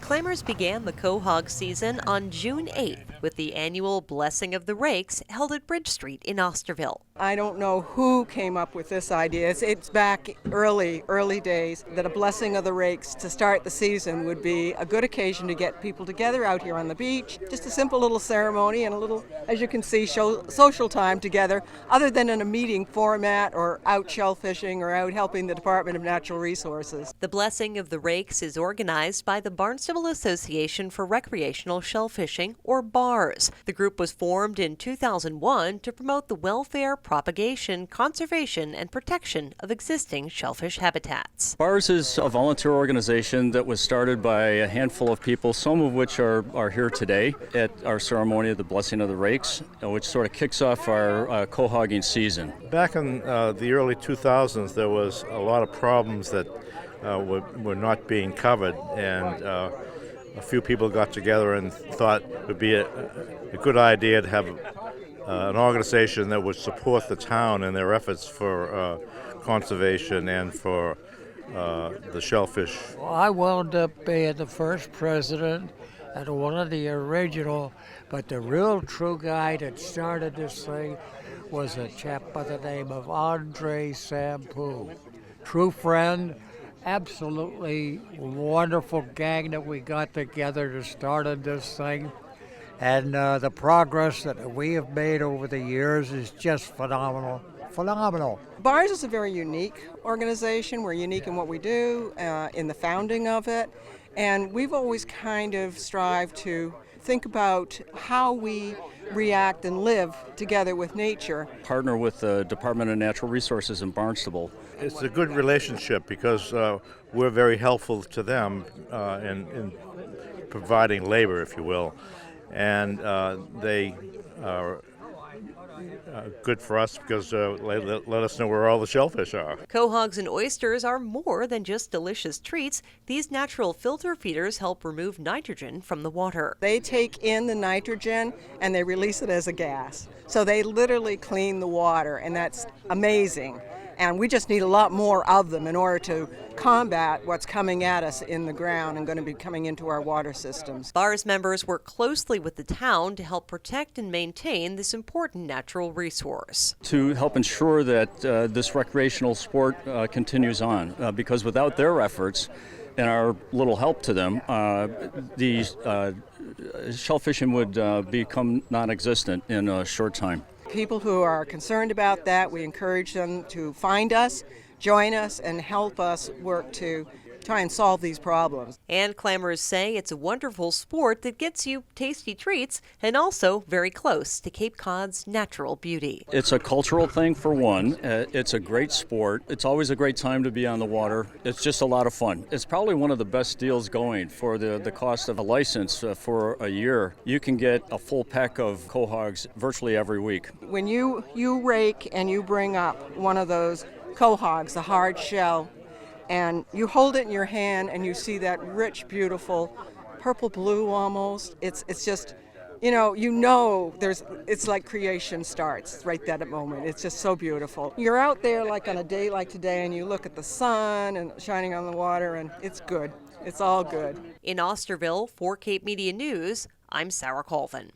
Climbers began the Quahog season on June 8th with the annual Blessing of the Rakes held at Bridge Street in Osterville. I don't know who came up with this idea. It's back early days that a blessing of the rakes to start the season would be a good occasion to get people together out here on the beach. Just a simple little ceremony and a little, as you can see, social time together, other than in a meeting format or out shellfishing or out helping the Department of Natural Resources. The Blessing of the Rakes is organized by the Barnstable Association for Recreational Shellfishing, or BARS. The group was formed in 2001 to promote the welfare, propagation, conservation, and protection of existing shellfish habitats. BARS is a volunteer organization that was started by a handful of people, some of which are here today at our ceremony of the Blessing of the Rakes, which sort of kicks off our quahogging season. Back in the early 2000s, there was a lot of problems that were not being covered, and a few people got together and thought it would be a good idea to have an organization that would support the town in their efforts for conservation and for the shellfish. Well, I wound up being the first president and one of the original, but the real true guy that started this thing was a chap by the name of Andre Sampu. True friend, absolutely wonderful gang that we got together to start this thing. And the progress that we have made over the years is just phenomenal. Phenomenal. BARS is a very unique organization. We're unique in what we do, in the founding of it. And we've always kind of strived to think about how we react and live together with nature. Partner with the Department of Natural Resources in Barnstable. It's a good relationship because we're very helpful to them in providing labor, if you will. And they are good for us because let us know where all the shellfish are. Quahogs and oysters are more than just delicious treats. These natural filter feeders help remove nitrogen from the water. They take in the nitrogen and they release it as a gas. So they literally clean the water, and that's amazing. And we just need a lot more of them in order to combat what's coming at us in the ground and going to be coming into our water systems. BARS members work closely with the town to help protect and maintain this important natural resource. To help ensure that this recreational sport continues on, because without their efforts and our little help to them, the shellfishing would become non-existent in a short time. People who are concerned about that, we encourage them to find us, join us, and help us work to try and solve these problems. And climbers say it's a wonderful sport that gets you tasty treats and also very close to Cape Cod's natural beauty. It's a cultural thing for one. It's a great sport. It's always a great time to be on the water. It's just a lot of fun. It's probably one of the best deals going for the cost of a license for a year. You can get a full pack of quahogs virtually every week. When you rake and you bring up one of those quahogs, the hard shell, and you hold it in your hand and you see that rich, beautiful purple blue almost. It's just, it's like creation starts right that moment. It's just so beautiful. You're out there like on a day like today and you look at the sun and shining on the water, and it's good. It's all good. In Osterville, for Cape Media News, I'm Sarah Colvin.